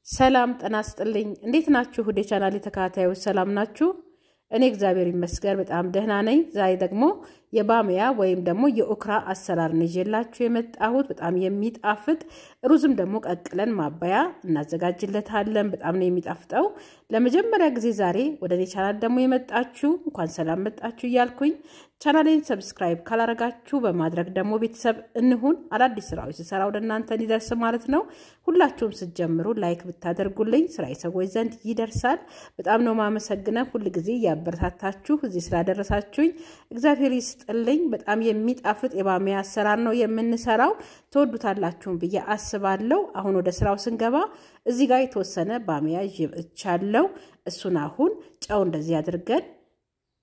ሰላም ጤና ይስጥልኝ እንዴት ናችሁ ወደ ቻናሌ ተከታታዮች ሰላም ናችሁ እኔ እግዚአብሔር ይመስገን በጣም ደህና ነኝ ዛሬ ደግሞ የባሚያ ወይም ደግሞ የኦክራ አሰራር ነው ይዤላችሁ የመጣሁት በጣም የሚጣፍጥ ሩዝም ደግሞ ቀቅለን ማባያ እናዘጋጅለታለን በጣም ነው የሚጣፍጠው ለመጀመሪያ ጊዜ ዛሬ ወደ እኔ ቻናል ደግሞ የመጣችሁ እንኳን ሰላም መጣችሁ ይያልኩኝ ቻናሌን ሰብስክራይብ ካላረጋችሁ በማድረግ ደግሞ ቤተሰብ እንሁን አዳዲስ ስራዎች ስሰራው ለእናንተ ሊደርስ ማለት ነው ሁላችሁም ስትጀምሩ ላይክ ብታደርጉልኝ ስራዬ ሰዎች ዘንድ ይደርሳል በጣም ነው ማመሰግነው ሁሉ ጊዜ ያበረታታችሁ እዚህ ስላደረሳችሁኝ እግዚአብሔር ይስጥልኝ በጣም የሚጣፍጥ የባሚያ አሰራር ነው የምንሰራው ተወዱታላችሁ ብዬ አስባለሁ አሁን ወደ ስራው ስንገባ እዚህ ጋር የተወሰነ ባሚያ ይጫለው እሱን አሁን ጫው እንደዚህ አድርገን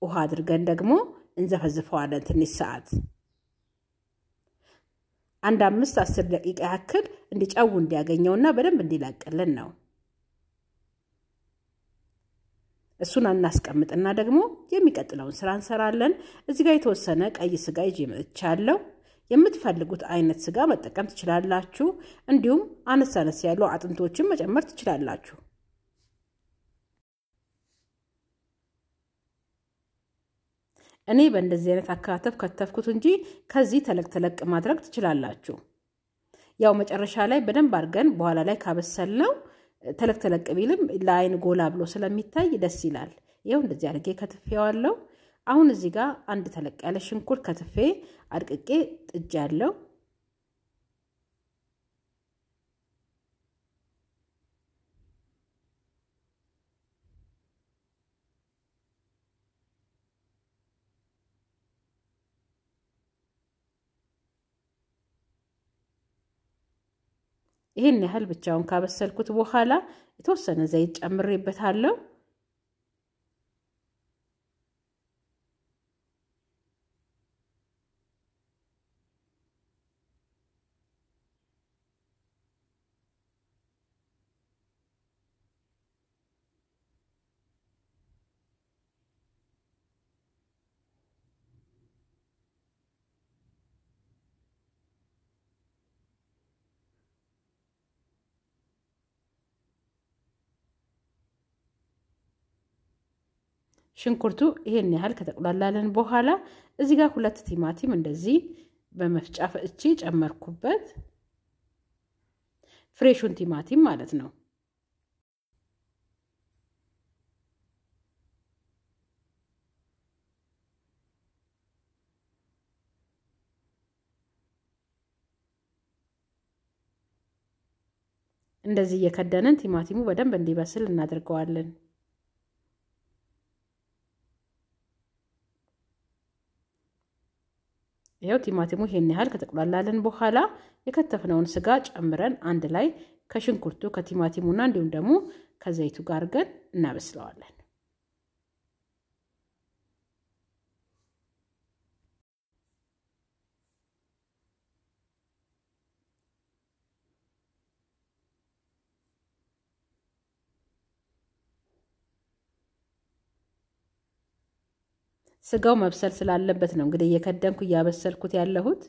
ውሃ አድርገን ደግሞ እንዘፈዝፈዋለን ትንሽ ሰዓት አንድ 5-10 ደቂቃ ያክል እንዲጫው እንዲያገኘውና በደንብ እንዲላቀልን ነው እሱን እናስቀምጥና ደግሞ የሚቀጥለውን ስራ እንሰራለን እዚህ ጋር የተወሰነ ቀይ ስጋ ይመቻለው የምትፈልጉት አይነት ስጋ መጠቀም ትችላላችሁ እንዲሁም አነሳነስ ያለው አጥንቶችን መጨመር ትችላላችሁ እኔ በእንደዚህ አይነት አካታተፍ ከተፍኩት እንጂ ከዚህ ተለቅ ማድረግ ትችላላችሁ ያው መጨረሻ ላይ በደንብ አድርገን በኋላ ላይ ካበሰልነው ተለቅ ቢልም ለአይን ጎላ ብሎ ስለሚታይ ደስ ይላል ይሄው እንደዚህ አድርጌ ከተፈያዋለሁ አሁን እዚህ ጋር አንድ ተለቅ ያለ ሽንኩርት ከተፌ አድቅቄ ጥጃለሁ ይሄን ያህል ብቻውን ካበሰልኩት በኋላ የተወሰነ ዘይት ጨምሬበታለሁ ሽንኩርቱ ይሄን ያህል ከተቆላላለን በኋላ እዚህ ጋር 2 ቲማቲም እንደዚህ በመፍጫ ፈጭቼ ጨመርኩበት ፍሬሹን ቲማቲም ማለት ነው እንደዚህ የከደነን ቲማቲሙ በደንብ እንዲበስል እናደርገዋለን ይሄው ቲማቲሙ ይሄን ያህል ከተቆላላለን በኋላ የከተፍነውን ስጋ ጨምረን አንድ ላይ ከሽንኩርቱ ከቲማቲሙና እንዲሁም ደግሞ ከዘይቱ ጋር ገን እናበስለዋለን ስጋው መብሰል ስላለበት ነው እንግዲህ የከደንኩ ያበሰልኩት ያለሁት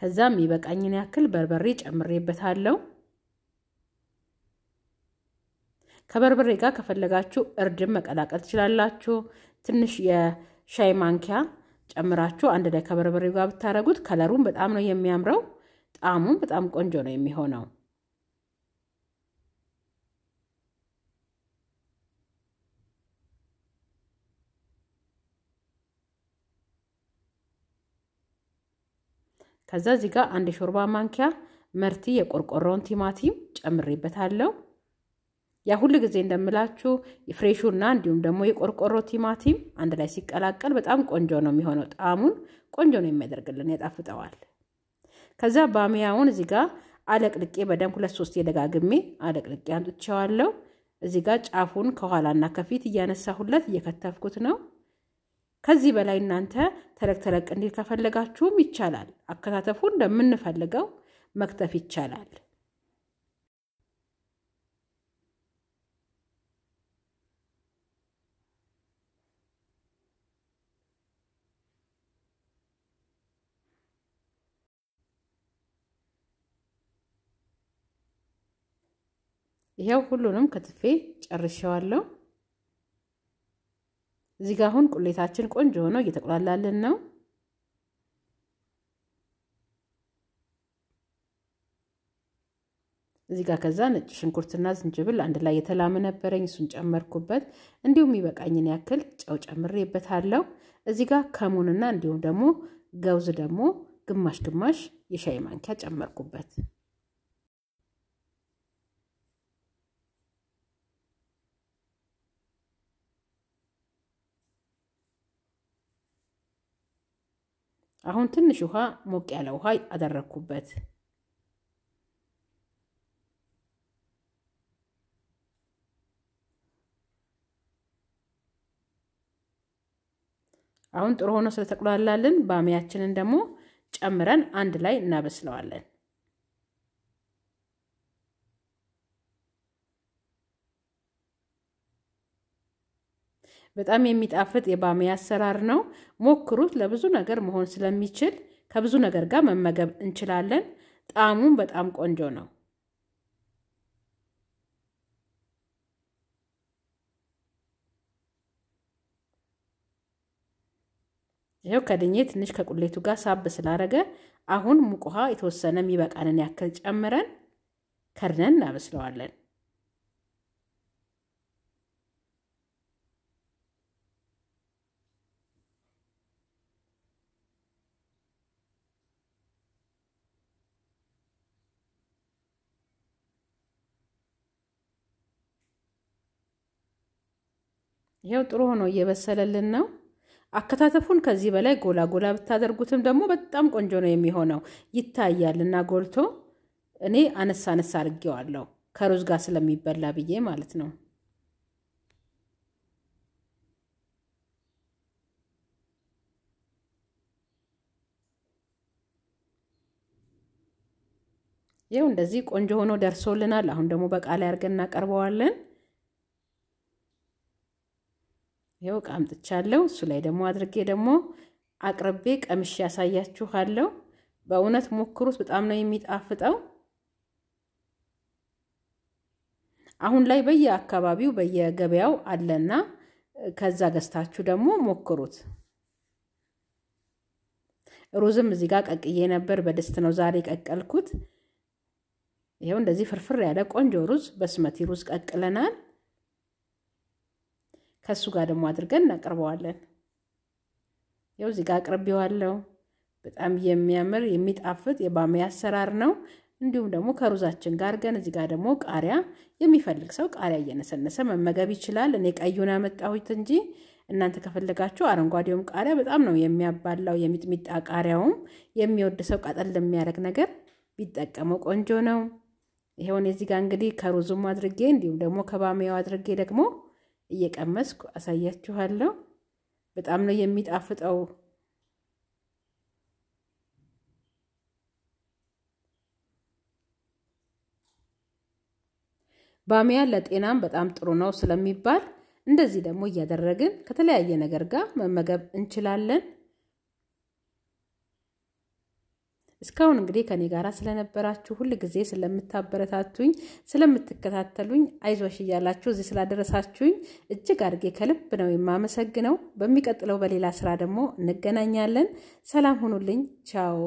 ከዛም ይበቃኝን ያክል በርበሬ ጨምሬበታለሁ ከበርበሬ ጋር ከፈለጋችሁ እርድም መቀላቀል ትችላላችሁ ትንሽ የሻይ ማንኪያ ጨምራችሁ አንድ ላይ ከበርበሬው ጋር ብታረጉት ከለሩን በጣም ነው የሚያምረው ጣዕሙም በጣም ቆንጆ ነው የሚሆነው ከዛ እዚህ ጋር አንድ ሾርባ ማንኪያ መርቲ የቆርቆሮን ቲማቲም ጨምሬበታለሁ ያ ሁሉ ጊዜ እንደምላችሁ ፍሬሹና እንዲሁም ደግሞ የቆርቆሮ ቲማቲም አንድ ላይ ሲቀላቀል በጣም ቆንጆ ነው የሚሆነው ጣዕሙን ቆንጆ ነው የሚያደርግልን ያጣፍጠዋል ከዛ ባሚያውን እዚህ ጋር አለቅልቄ በደንብ 2-3 የደጋግሜ አለቅልቄ አንጥቻለሁ እዚህ ጋር ጫፉን ከኋላና ከፊት እያነሳሁለት እየከተፍኩት ነው ከዚህ በላይ እናንተ ተለቅ እንዲል ከፈለጋችሁም ይቻላል። አከታተፉን እንደምንፈልገው መክተፍ ይቻላል። ይሄው ሁሉንም ከትፌ ጨርሻለሁ። እዚህ ጋር አሁን ቁሌታችን ቆንጆ ሆኖ እየተቆላላልን ነው። እዚህ ጋር ከዛ ነጭ ሽንኩርትና ዝንጅብል አንድ ላይ የተላመ ነበረኝ፣ እሱን ጨመርኩበት። እንዲሁም ይበቃኝን ያክል ጨው ጨምሬበታለሁ። እዚህ ጋር ከሙንና እንዲሁም ደግሞ ገውዝ ደግሞ ግማሽ የሻይ ማንኪያ ጨመርኩበት። አሁን ትንሽ ውሃ ሞቅ ያለ ውሃ አደረኩበት። አሁን ጥሩ ሆኖ ስለተቆላላልን ባሚያችንን ደግሞ ጨምረን አንድ ላይ እናበስለዋለን። በጣም የሚጣፍጥ የባሚያ አሰራር ነው። ሞክሩት። ለብዙ ነገር መሆን ስለሚችል ከብዙ ነገር ጋር መመገብ እንችላለን። ጣዕሙም በጣም ቆንጆ ነው። ይሄው ከድኜ ትንሽ ከቁሌቱ ጋር ሳብ ስላደረገ አሁን ሙቅ ውሃ የተወሰነ የሚበቃንን ያክል ጨምረን ከርነን እናበስለዋለን። ይሄው ጥሩ ሆኖ እየበሰለልን ነው። አከታተፉን ከዚህ በላይ ጎላ ብታደርጉትም ደግሞ በጣም ቆንጆ ነው የሚሆነው። ይታያልና ጎልቶ እኔ አነሳ አድርጌዋለሁ ከሩዝ ጋር ስለሚበላ ብዬ ማለት ነው። ይሄው እንደዚህ ቆንጆ ሆኖ ደርሶልናል። አሁን ደግሞ በቃ ላይ አድርገን እናቀርበዋለን። ይሄው ቃምጥቻለሁ። እሱ ላይ ደግሞ አድርጌ ደግሞ አቅርቤ ቀምሼ ያሳያችኋለሁ። በእውነት ሞክሩት፣ በጣም ነው የሚጣፍጠው። አሁን ላይ በየአካባቢው በየገበያው አለና ከዛ ገዝታችሁ ደግሞ ሞክሩት። ሩዝም እዚህ ጋር ቀቅዬ ነበር፣ በድስት ነው ዛሬ ቀቀልኩት። ይሄው እንደዚህ ፍርፍር ያለ ቆንጆ ሩዝ በስመቲ ሩዝ ቀቅለናል። ከሱ ጋር ደግሞ አድርገን እናቀርበዋለን። ይሄው እዚህ ጋር አቅርቤዋለሁ። በጣም የሚያምር የሚጣፍጥ የባሚያ አሰራር ነው። እንዲሁም ደግሞ ከሩዛችን ጋር አድርገን እዚህ ጋር ደግሞ ቃሪያ የሚፈልግ ሰው ቃሪያ እየነሰነሰ መመገብ ይችላል። እኔ ቀዩን አመጣሁት እንጂ እናንተ ከፈለጋችሁ አረንጓዴውም ቃሪያ በጣም ነው የሚያባላው። የሚጥሚጣ ቃሪያውም የሚወድ ሰው ቀጠል የሚያደርግ ነገር ቢጠቀመው ቆንጆ ነው። ይሄው እዚህ ጋር እንግዲህ ከሩዙም አድርጌ እንዲሁም ደግሞ ከባሚያው አድርጌ ደግሞ እየቀመስኩ አሳያችኋለሁ። በጣም ነው የሚጣፍጠው። ባሚያ ለጤናም በጣም ጥሩ ነው ስለሚባል እንደዚህ ደግሞ እያደረግን ከተለያየ ነገር ጋር መመገብ እንችላለን። እስካሁን እንግዲህ ከኔ ጋር ስለነበራችሁ ሁሉ ጊዜ ስለምታበረታቱኝ ስለምትከታተሉኝ አይዞሽ እያላችሁ እዚህ ስላደረሳችሁኝ እጅግ አድርጌ ከልብ ነው የማመሰግነው። በሚቀጥለው በሌላ ስራ ደግሞ እንገናኛለን። ሰላም ሁኑልኝ። ቻው።